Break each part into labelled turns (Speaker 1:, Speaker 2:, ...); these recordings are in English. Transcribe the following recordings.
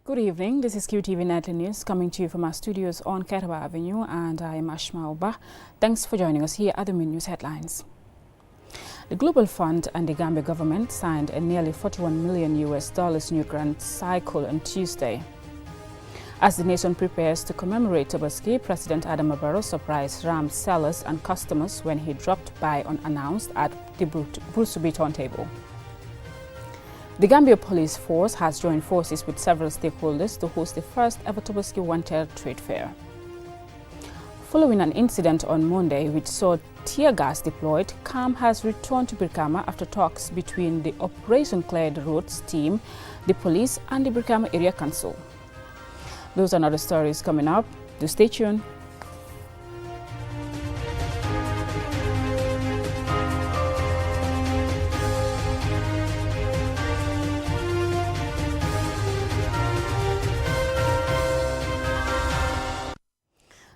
Speaker 1: Good evening, this is QTV Nightly News coming to you from our studios on Kaitaba Avenue, and I am Ashma Oba. Thanks for joining us. Here are the main news headlines. The Global Fund and the Gambia government signed a nearly $41 million new grant cycle on Tuesday. As the nation prepares to commemorate Tobaski, President Jammeh-era surprised ram sellers and customers when he dropped by unannounced at the Bulsubi turntable. The Gambia Police Force has joined forces with several stakeholders to host the first ever Tobaski Wanted trade fair. Following an incident on Monday which saw tear gas deployed, calm has returned to Brikama after talks between the Operation Clear the Roads team, the police and the Brikama Area Council. Those and other stories coming up. Do stay tuned.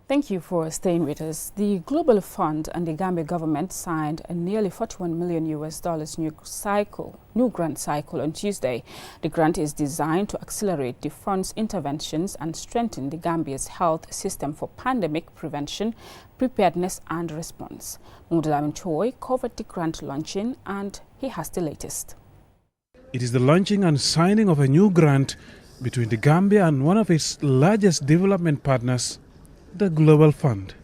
Speaker 1: Thank you for staying with us. The Global Fund and the Gambia government signed a nearly $41 million new grant cycle on Tuesday. The grant is designed to accelerate the fund's interventions and strengthen the Gambia's health system for pandemic prevention, preparedness and response. Mudalamin Choi covered the grant launching and he has the latest.
Speaker 2: It is the launching and signing of a new grant between the Gambia and one of its largest development partners, the Global Fund.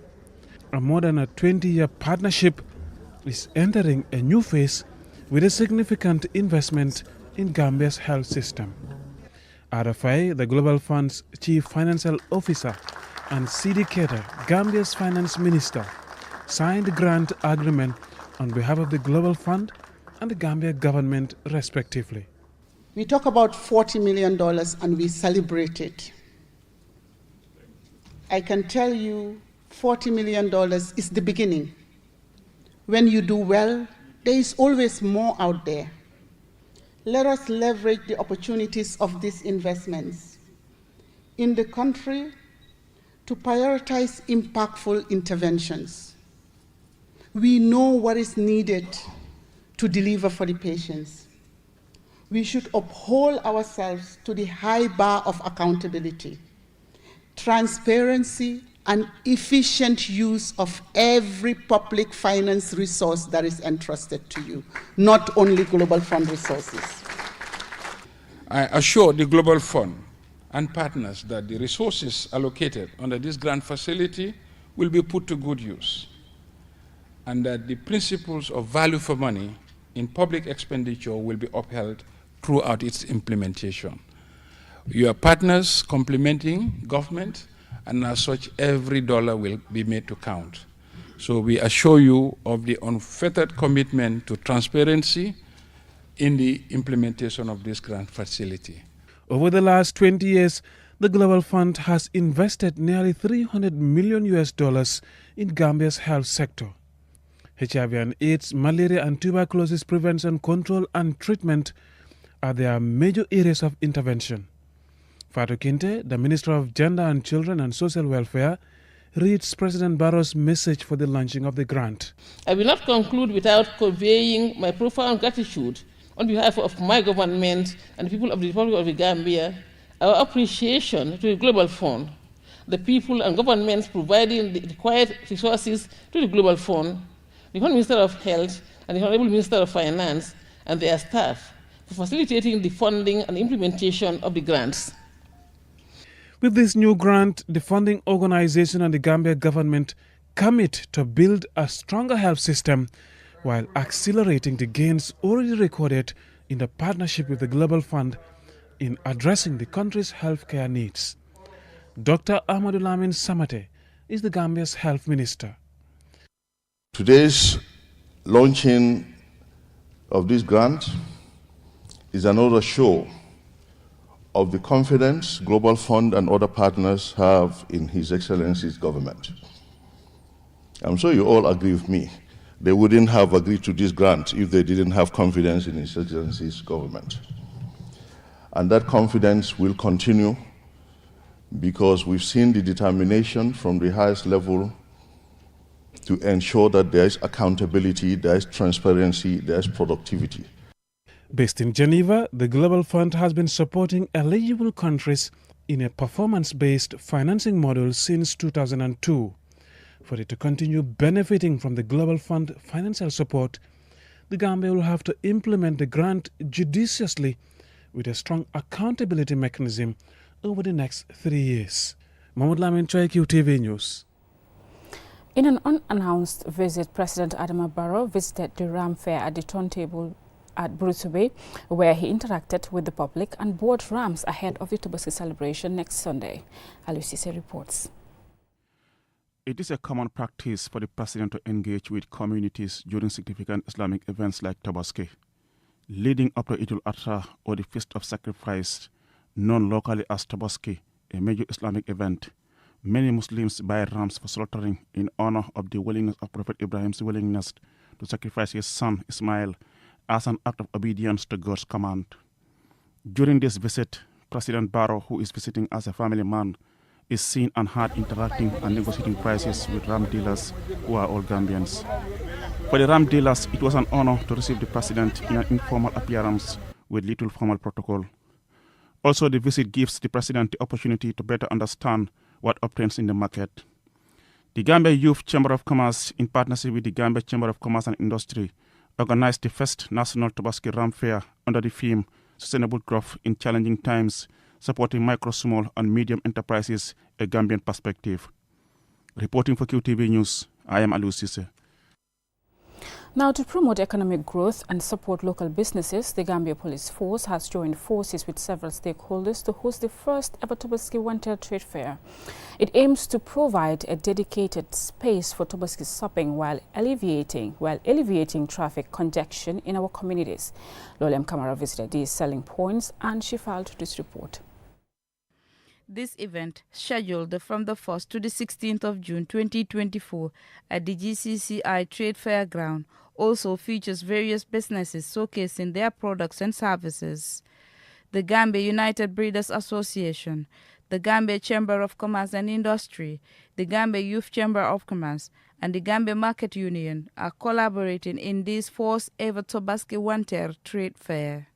Speaker 2: A more than a 20-year partnership is entering a new phase with a significant investment in Gambia's health system. RFI, the Global Fund's Chief Financial Officer, and Sidi Keita, Gambia's Finance Minister, signed the grant agreement on behalf of the Global Fund and the Gambia government, respectively.
Speaker 3: We talk about $40 million and we celebrate it. I can tell you $40 million is the beginning. When you do well, there is always more out there. Let us leverage the opportunities of these investments in the country to prioritize impactful interventions. We know what is needed to deliver for the patients. We should uphold ourselves to the high bar of accountability, transparency, and efficient use of every public finance resource that is entrusted to you, not only Global Fund resources.
Speaker 4: I assure the Global Fund and partners that the resources allocated under this grant facility will be put to good use, and that the principles of value for money in public expenditure will be upheld throughout its implementation. You are partners complementing government, and as such, every dollar will be made to count. So we assure you of the unfettered commitment to transparency in the implementation of this grant facility.
Speaker 2: Over the last 20 years, the Global Fund has invested nearly $300 million in Gambia's health sector. HIV and AIDS, malaria and tuberculosis prevention, control and treatment are their major areas of intervention. Fatou Kinte, the Minister of Gender and Children and Social Welfare, reads President Barrow's message for the launching of the grant.
Speaker 5: I will not conclude without conveying my profound gratitude on behalf of my government and the people of the Republic of the Gambia, our appreciation to the Global Fund, the people and governments providing the required resources to the Global Fund, the Honourable Minister of Health and the Honourable Minister of Finance and their staff for facilitating the funding and implementation of the grants.
Speaker 2: With this new grant, the funding organization and the Gambia government commit to build a stronger health system while accelerating the gains already recorded in the partnership with the Global Fund in addressing the country's healthcare needs. Dr. Ahmadu Lamin Samate is the Gambia's health minister.
Speaker 6: Today's launching of this grant is another show of the confidence Global Fund and other partners have in His Excellency's government. I'm sure you all agree with me. They wouldn't have agreed to this grant if they didn't have confidence in His Excellency's government. And that confidence will continue because we've seen the determination from the highest level to ensure that there is accountability, there is transparency, there is productivity.
Speaker 2: Based in Geneva, the Global Fund has been supporting eligible countries in a performance-based financing model since 2002. For it to continue benefiting from the Global Fund financial support, the Gambia will have to implement the grant judiciously with a strong accountability mechanism over the next 3 years. Mahmoud Lamin, QTV News.
Speaker 1: In an unannounced visit, President Adama Barrow visited the Ram Fair at the turntable at Brikama, where he interacted with the public and bought rams ahead of the Tobaski celebration next Sunday. Alusise reports.
Speaker 7: It is a common practice for the president to engage with communities during significant Islamic events like Tobaski. Leading up to Eid al-Adha, or the Feast of Sacrifice, known locally as Tobaski, a major Islamic event, many Muslims buy rams for slaughtering in honor of the willingness of Prophet Ibrahim's willingness to sacrifice his son Ismail as an act of obedience to God's command. During this visit, President Barrow, who is visiting as a family man, is seen and heard interacting and negotiating prices with ram dealers who are all Gambians. For the ram dealers, it was an honor to receive the president in an informal appearance with little formal protocol. Also, the visit gives the president the opportunity to better understand what obtains in the market. The Gambia Youth Chamber of Commerce, in partnership with the Gambia Chamber of Commerce and Industry, organized the first National Tobaski Ram Fair under the theme Sustainable Growth in Challenging Times, supporting micro, small and medium enterprises, a Gambian perspective. Reporting for QTV News, I am Alusise.
Speaker 1: Now, to promote economic growth and support local businesses, the Gambia Police Force has joined forces with several stakeholders to host the first ever Tobaski One-Tail Trade Fair. It aims to provide a dedicated space for Tobaski shopping while alleviating traffic congestion in our communities. Lolem Kamara visited these selling points and she filed this report.
Speaker 8: This event, scheduled from the 1st to the 16th of June 2024 at the GCCI Trade Fair Ground, also features various businesses showcasing their products and services. The Gambia United Breeders Association, the Gambia Chamber of Commerce and Industry, the Gambia Youth Chamber of Commerce, and the Gambia Market Union are collaborating in this first ever Tobaski One-Tail Trade Fair.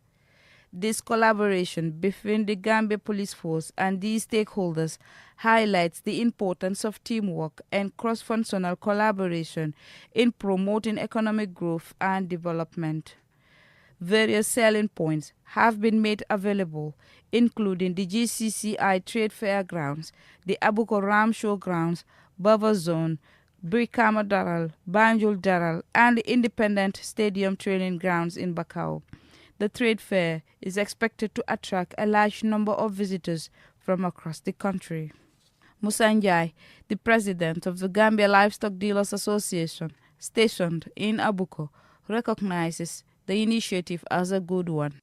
Speaker 8: This collaboration between the Gambia Police Force and these stakeholders highlights the importance of teamwork and cross-functional collaboration in promoting economic growth and development. Various selling points have been made available, including the GCCI Trade Fair Grounds, the Abuko Ram Show Grounds, Bava Zone, Brikama Daral, Banjul Daral, and the Independent Stadium Training Grounds in Bakau. The trade fair is expected to attract a large number of visitors from across the country. Musa Njai, the president of the Gambia Livestock Dealers Association, stationed in Abuko, recognizes the initiative as a good one.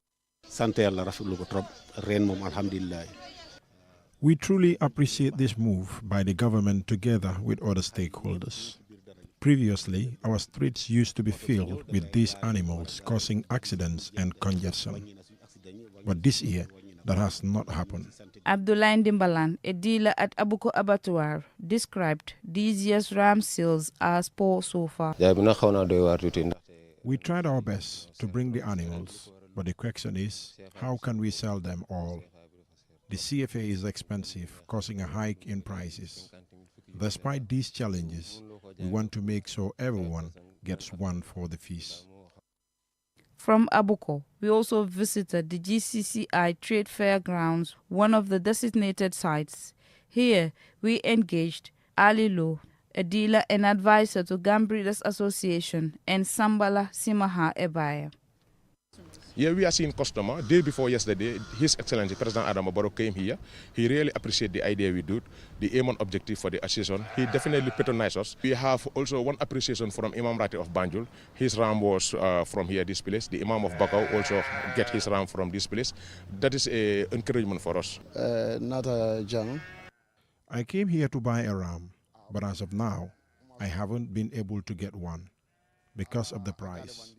Speaker 9: We truly appreciate this move by the government together with other stakeholders. Previously, our streets used to be filled with these animals, causing accidents and congestion. But this year, that has not happened.
Speaker 8: Abdullah Ndimbalan, a dealer at Abuko Abattoir, described this year's ram sales as poor so far.
Speaker 9: We tried our best to bring the animals, but the question is, how can we sell them all? The CFA is expensive, causing a hike in prices. Despite these challenges, we want to make sure everyone gets one for the feast.
Speaker 8: From Abuko, we also visited the GCCI Trade Fair Grounds, one of the designated sites. Here, we engaged Ali Lo, a dealer and advisor to Gambia Breeders Association, and Sambala Simaha Ebaya.
Speaker 10: Here we are seeing customer. Day before yesterday, His Excellency President Adama Barrow came here. He really appreciated the idea we do, the aim and objective for the association. He definitely patronized us. We have also one appreciation from Imam Rati of Banjul. His ram was from here, this place. The Imam of Bakau also get his ram from this place. That is an encouragement for us.
Speaker 9: I came here to buy a ram, but as of now, I haven't been able to get one because of the price.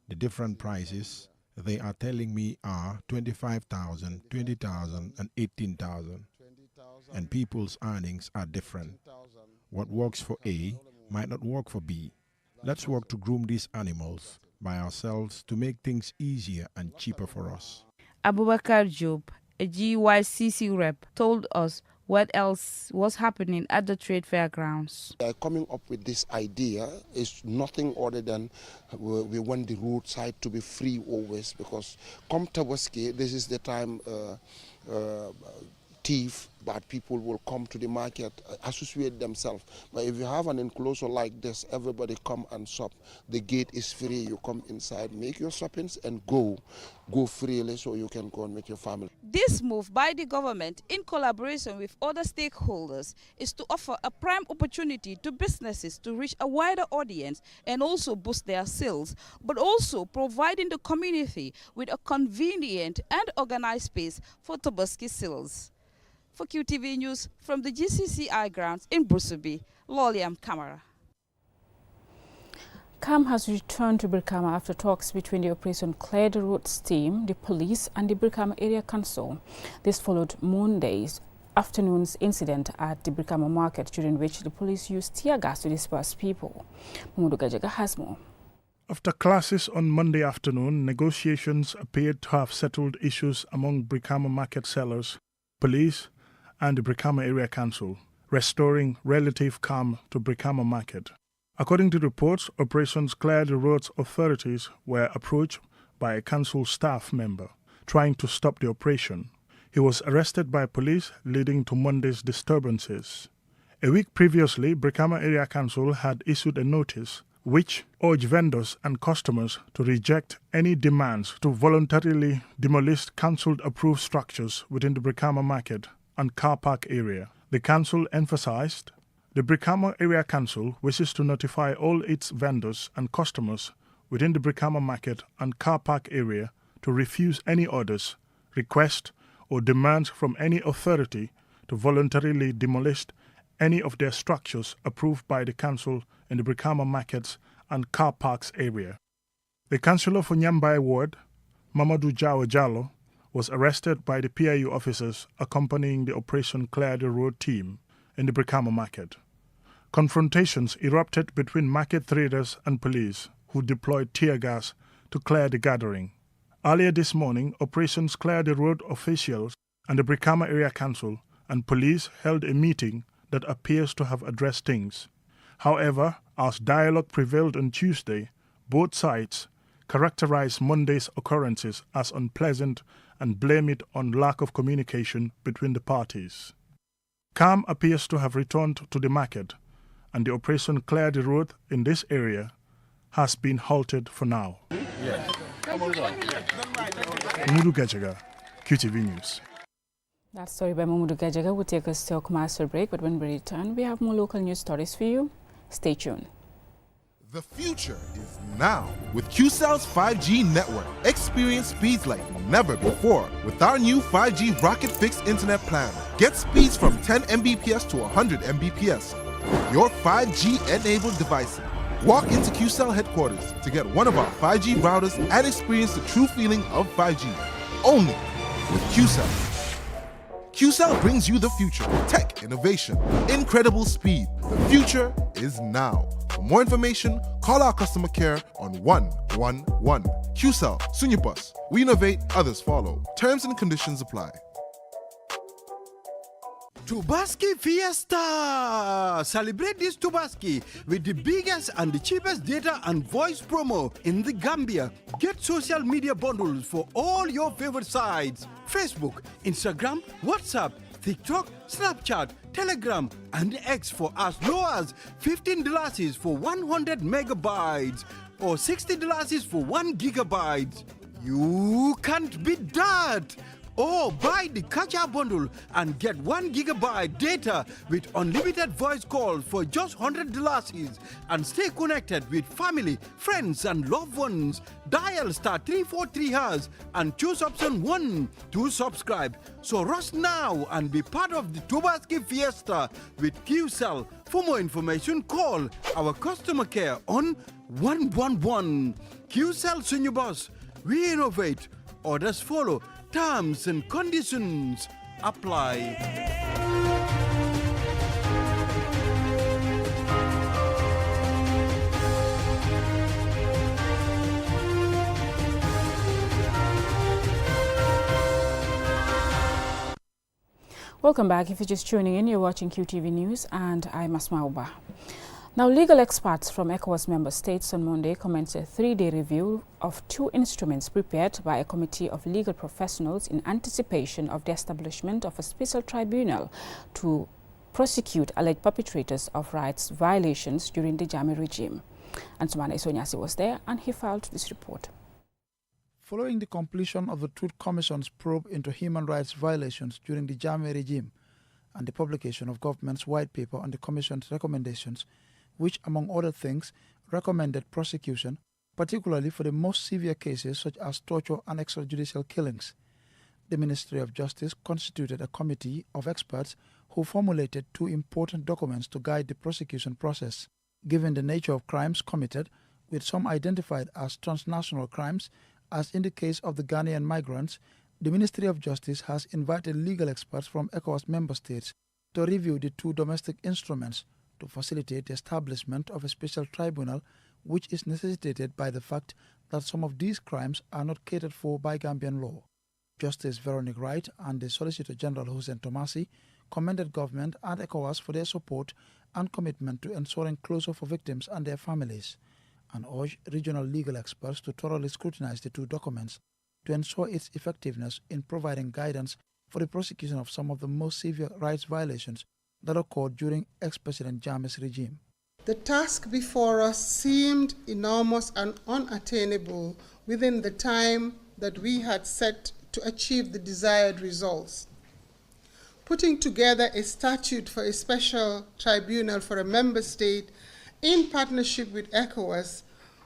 Speaker 9: The different prices they are telling me are 25,000, 20,000 and 18,000. And people's earnings are different. What works for A might not work for B. Let's work to groom these animals by ourselves to make things easier and cheaper for us.
Speaker 8: Abubakar Job, a GYCC rep, told us what else was happening at the trade fair grounds.
Speaker 11: Coming up with this idea is nothing other than we want the roadside to be free always, because come Tobaski, this is the time thief, but people will come to the market, associate themselves. But if you have an enclosure like this, everybody come and shop. The gate is free. You come inside, make your shoppings, and go freely so you can go and meet your family.
Speaker 8: This move by the government, in collaboration with other stakeholders, is to offer a prime opportunity to businesses to reach a wider audience and also boost their sales, but also providing the community with a convenient and organized space for Tobaski sales. For QTV News from the GCCI grounds in Brusubi, Loliam Camara.
Speaker 1: CAM has returned to Brikama after talks between the Operation Clear the Roads team, the police and the Brikama Area Council. This followed Monday's afternoon's incident at the Brikama market, during which the police used tear gas to disperse people. Mamudu Gajaga has more.
Speaker 12: After clashes on Monday afternoon, negotiations appeared to have settled issues among Brikama market sellers, police and the Brikama Area Council, restoring relative calm to Brikama market. According to reports, Operations Clear the Roads authorities were approached by a council staff member trying to stop the operation. He was arrested by police, leading to Monday's disturbances. A week previously, Brikama Area Council had issued a notice which urged vendors and customers to reject any demands to voluntarily demolish council-approved structures within the Brikama market and car park area. The council emphasized the Brikama Area Council wishes to notify all its vendors and customers within the Brikama market and car park area to refuse any orders, requests, or demands from any authority to voluntarily demolish any of their structures approved by the council in the Brikama markets and car parks area. The councillor for Nyambai Ward, Mamadou Jao Jallo, was arrested by the PIU officers accompanying the Operation Clear the Road team in the Brikama market. Confrontations erupted between market traders and police, who deployed tear gas to clear the gathering. Earlier this morning, Operations Clear the Road officials and the Brikama Area Council and police held a meeting that appears to have addressed things. However, as dialogue prevailed on Tuesday, both sides characterized Monday's occurrences as unpleasant and blame it on lack of communication between the parties. Calm appears to have returned to the market, and the Operation Clear the Road in this area has been halted for now. Mamudu Gajaga, QTV News.
Speaker 1: That story by Mamudu Gajaga will take us to a commercial break, but when we return, we have more local news stories for you. Stay tuned.
Speaker 13: The future is now with QCell's 5G network. Experience speeds like never before with our new 5G Rocket Fixed Internet plan. Get speeds from 10 Mbps to 100 Mbps. Your 5G-enabled device. Walk into QCell headquarters to get one of our 5G routers and experience the true feeling of 5G. Only with QCell. QCell brings you the future. Tech, innovation, incredible speed. The future is now. For more information, call our customer care on 111. QCell, Sunyabus. We innovate, others follow. Terms and conditions apply.
Speaker 14: Tobaski Fiesta! Celebrate this Tobaski with the biggest and the cheapest data and voice promo in the Gambia. Get social media bundles for all your favorite sites: Facebook, Instagram, WhatsApp, TikTok, Snapchat, Telegram, and X for as low as $15 for 100 megabytes or $60 for 1 gigabyte. You can't beat that! Or buy the Kacha bundle and get 1 gigabyte data with unlimited voice calls for just $100 and stay connected with family, friends, and loved ones. Dial *343# and choose option 1 to subscribe. So rush now and be part of the Tobaski Fiesta with QCell. For more information, call our customer care on 111. QCell Senior Boss. We innovate. Orders follow. Terms and conditions apply.
Speaker 1: Welcome back. If you're just tuning in, you're watching QTV News and I'm Asma Uba. Now, legal experts from ECOWAS member states on Monday commenced a 3-day review of 2 instruments prepared by a committee of legal professionals in anticipation of the establishment of a special tribunal to prosecute alleged perpetrators of rights violations during the Jammeh regime. Ansumana Isonyasi was there and he filed this report.
Speaker 15: Following the completion of the Truth Commission's probe into human rights violations during the Jammeh regime and the publication of government's white paper on the Commission's recommendations, which, among other things, recommended prosecution, particularly for the most severe cases such as torture and extrajudicial killings, the Ministry of Justice constituted a committee of experts who formulated 2 important documents to guide the prosecution process. Given the nature of crimes committed, with some identified as transnational crimes, as in the case of the Ghanaian migrants, the Ministry of Justice has invited legal experts from ECOWAS member states to review the 2 domestic instruments to facilitate the establishment of a special tribunal, which is necessitated by the fact that some of these crimes are not catered for by Gambian law. Justice Veronique Wright and the Solicitor General Hussein Tomasi commended government and ECOWAS for their support and commitment to ensuring closure for victims and their families, and urged regional legal experts to thoroughly scrutinize the 2 documents to ensure its effectiveness in providing guidance for the prosecution of some of the most severe rights violations that occurred during ex-President Jammeh's regime.
Speaker 3: The task before us seemed enormous and unattainable within the time that we had set to achieve the desired results. Putting together a statute for a special tribunal for a member state in partnership with ECOWAS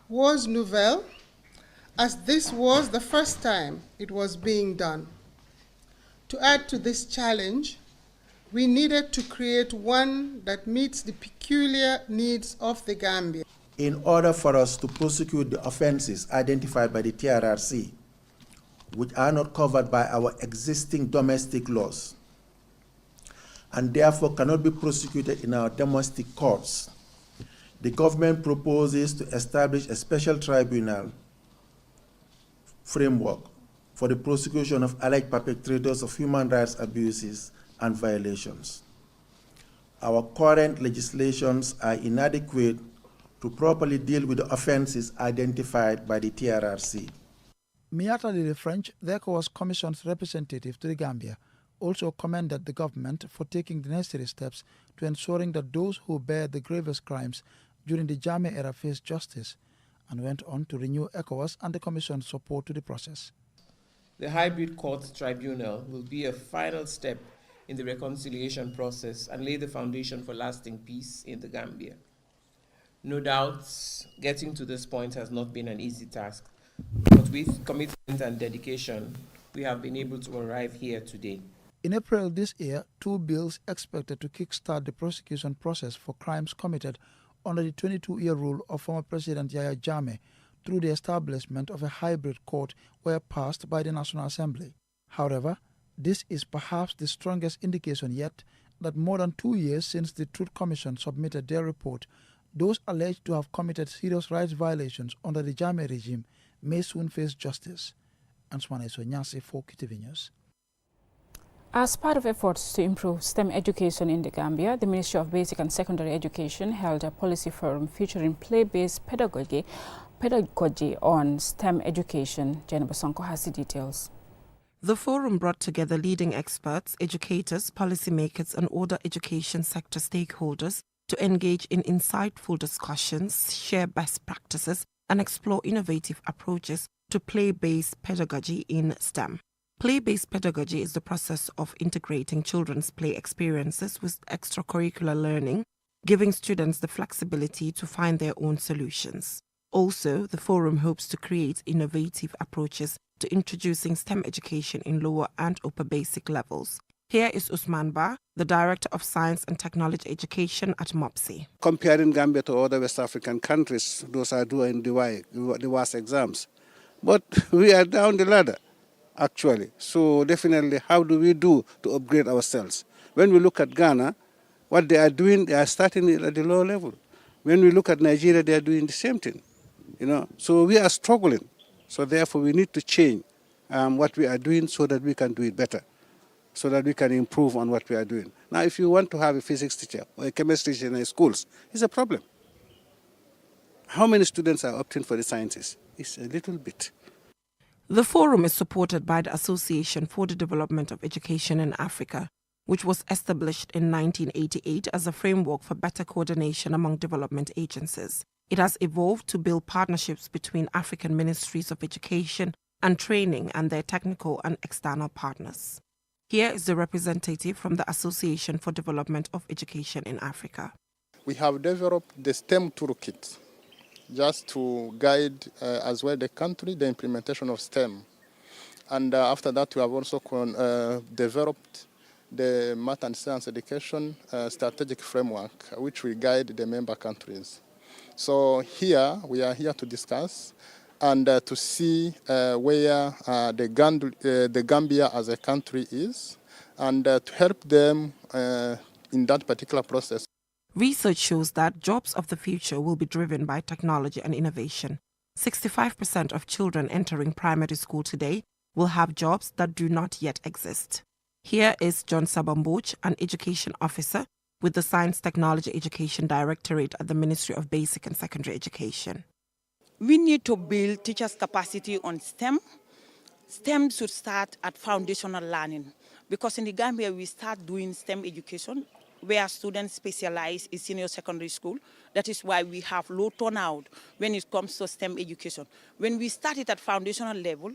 Speaker 3: was novel, as this was the first time it was being done. To add to this challenge, we needed to create one that meets the peculiar needs of the Gambia.
Speaker 16: In order for us to prosecute the offenses identified by the TRRC, which are not covered by our existing domestic laws, and therefore cannot be prosecuted in our domestic courts, the government proposes to establish a special tribunal framework for the prosecution of alleged perpetrators of human rights abuses and violations. Our current legislations are inadequate to properly deal with the offenses identified by the TRRC.
Speaker 15: Miata de French, the ECOWAS Commission's representative to the Gambia, also commended the government for taking the necessary steps to ensuring that those who bear the gravest crimes during the Jammeh-era face justice, and went on to renew ECOWAS and the Commission's support to the process.
Speaker 17: The hybrid court tribunal will be a final step in the reconciliation process and lay the foundation for lasting peace in the Gambia. No doubt, getting to this point has not been an easy task, but with commitment and dedication, we have been able to arrive here today.
Speaker 15: In April this year, 2 bills expected to kickstart the prosecution process for crimes committed under the 22-year rule of former President Yahya Jammeh through the establishment of a hybrid court were passed by the National Assembly. However, this is perhaps the strongest indication yet that more than 2 years since the Truth Commission submitted their report, those alleged to have committed serious rights violations under the Jammeh regime may soon face justice. Ansumana Isonyasi for QTV News.
Speaker 1: As part of efforts to improve STEM education in the Gambia, the Ministry of Basic and Secondary Education held a policy forum featuring play-based pedagogy on STEM education. Jennifer Sonko has the details.
Speaker 18: The forum brought together leading experts, educators, policymakers and other education sector stakeholders to engage in insightful discussions, share best practices and explore innovative approaches to play-based pedagogy in STEM. Play-based pedagogy is the process of integrating children's play experiences with extracurricular learning, giving students the flexibility to find their own solutions. Also, the forum hopes to create innovative approaches to introducing STEM education in lower and upper basic levels. Here is Usman Ba, the Director of Science and Technology Education at MOPSI.
Speaker 19: Comparing Gambia to other West African countries, those are doing the WAS exams. But we are down the ladder, actually. So definitely, how do we do to upgrade ourselves? When we look at Ghana, what they are doing, they are starting at the lower level. When we look at Nigeria, they are doing the same thing. So we are struggling. So therefore, we need to change what we are doing so that we can do it better. so that we can improve on what we are doing. Now, if you want to have a physics teacher or a chemistry teacher in the schools, it's a problem. How many students are opting for the sciences? It's a little bit.
Speaker 18: The forum is supported by the Association for the Development of Education in Africa, which was established in 1988 as a framework for better coordination among development agencies. It has evolved to build partnerships between African ministries of education and training and their technical and external partners. Here is the representative from the Association for Development of Education in Africa.
Speaker 20: We have developed the STEM toolkit just to guide as well the country, the implementation of STEM. And after that, we have also developed the Math and Science Education Strategic Framework, which will guide the member countries. So here, we are here to discuss and to see where the Gambia as a country is, and to help them in that particular process.
Speaker 18: Research shows that jobs of the future will be driven by technology and innovation. 65% of children entering primary school today will have jobs that do not yet exist. Here is John Sabamboch, an education officer with the Science Technology Education Directorate at the Ministry of Basic and Secondary Education.
Speaker 21: We need to build teachers' capacity on STEM. STEM should start at foundational learning, because in the Gambia we start doing STEM education where students specialize in senior secondary school. That is why we have low turnout when it comes to STEM education. When we start it at foundational level,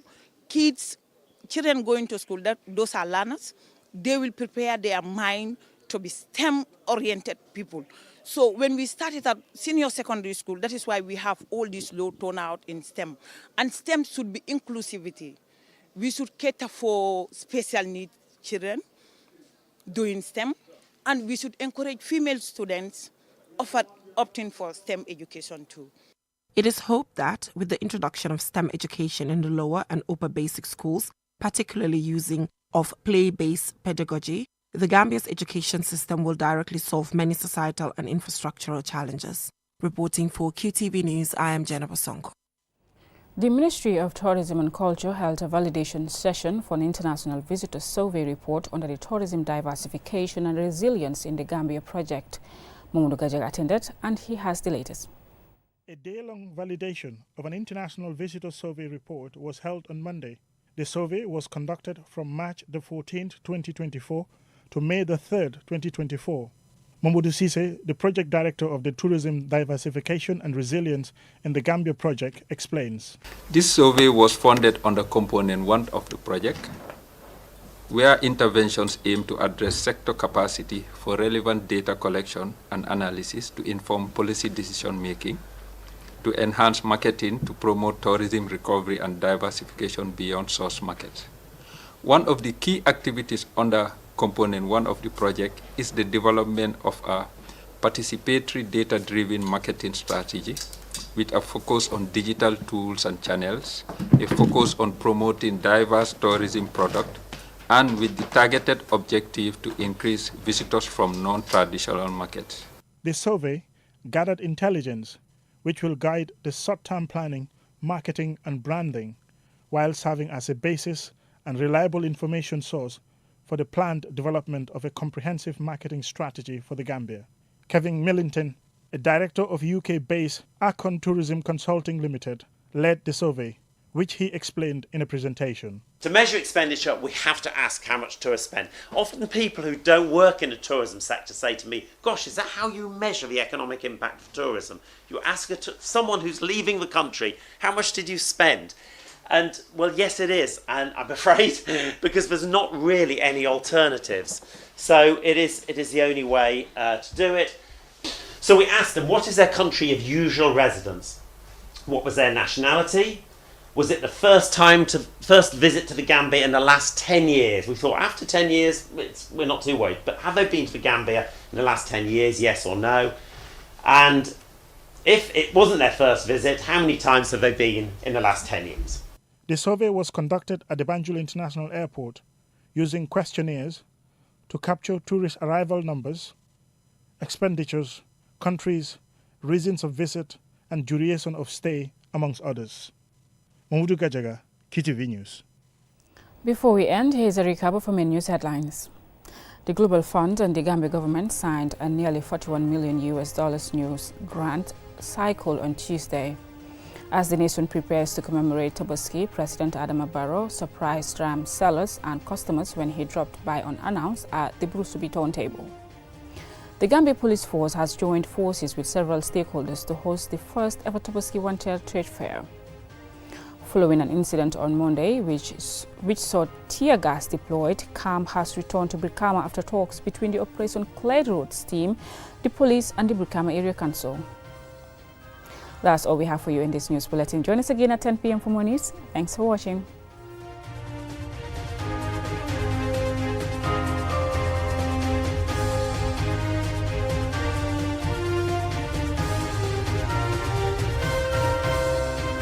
Speaker 21: children going to school, those are learners, they will prepare their mind to be STEM-oriented people. So when we started at senior secondary school, that is why we have all this low turnout in STEM. And STEM should be inclusivity. We should cater for special needs children doing STEM, and we should encourage female students opting for STEM education too.
Speaker 18: It is hoped that with the introduction of STEM education in the lower and upper basic schools, particularly using of play-based pedagogy, the Gambia's education system will directly solve many societal and infrastructural challenges. Reporting for QTV News, I am Jennifer Sonko.
Speaker 1: The Ministry of Tourism and Culture held a validation session for an international visitor survey report under the Tourism Diversification and Resilience in the Gambia project. Mamudu Gajaga attended, and he has the latest.
Speaker 12: A day-long validation of an international visitor survey report was held on Monday. The survey was conducted from March the 14th, 2024 to May the 3rd, 2024. Mamudu Sise, the project director of the Tourism Diversification and Resilience in the Gambia project, explains.
Speaker 22: This survey was funded under Component 1 of the project, where interventions aim to address sector capacity for relevant data collection and analysis to inform policy decision-making, to enhance marketing to promote tourism recovery and diversification beyond source markets. One of the key activities under Component 1 of the project is the development of a participatory data-driven marketing strategy with a focus on digital tools and channels, a focus on promoting diverse tourism products, and with the targeted objective to increase visitors from non-traditional markets.
Speaker 12: The survey gathered intelligence which will guide the short-term planning, marketing and branding, while serving as a basis and reliable information source for the planned development of a comprehensive marketing strategy for the Gambia. Kevin Millington, a director of UK-based Akon Tourism Consulting Limited, led the survey, which he explained in a presentation.
Speaker 23: To measure expenditure, we have to ask how much tourists spend. Often people who don't work in the tourism sector say to me, gosh, is that how you measure the economic impact of tourism? You ask someone who's leaving the country, how much did you spend? And, well, yes, it is, and I'm afraid, because there's not really any alternatives. So it is the only way to do it. So we asked them, what is their country of usual residence? What was their nationality? Was it the first visit to the Gambia in the last 10 years? We thought after 10 years, we're not too worried. But have they been to the Gambia in the last 10 years, yes or no? And if it wasn't their first visit, how many times have they been in the last 10 years?
Speaker 12: The survey was conducted at the Banjul International Airport using questionnaires to capture tourist arrival numbers, expenditures, countries, reasons of visit, and duration of stay, amongst others. Mamudu Gajaga, QTV News.
Speaker 1: Before we end, here's a recap of our main news headlines. The Global Fund and the Gambia government signed a nearly $41 million news grant cycle on Tuesday. As the nation prepares to commemorate Tobaski, President Jammeh-era surprised ram sellers and customers when he dropped by unannounced at the Brusubi turntable. The Gambia Police Force has joined forces with several stakeholders to host the first ever Tobaski One-Tail Trade Fair. Following an incident on Monday which saw tear gas deployed, calm has returned to Brikama after talks between the Operation Cleared Roads team, the police and the Brikama Area Council. That's all we have for you in this news bulletin. Join us again at 10 p.m. for more news. Thanks for watching.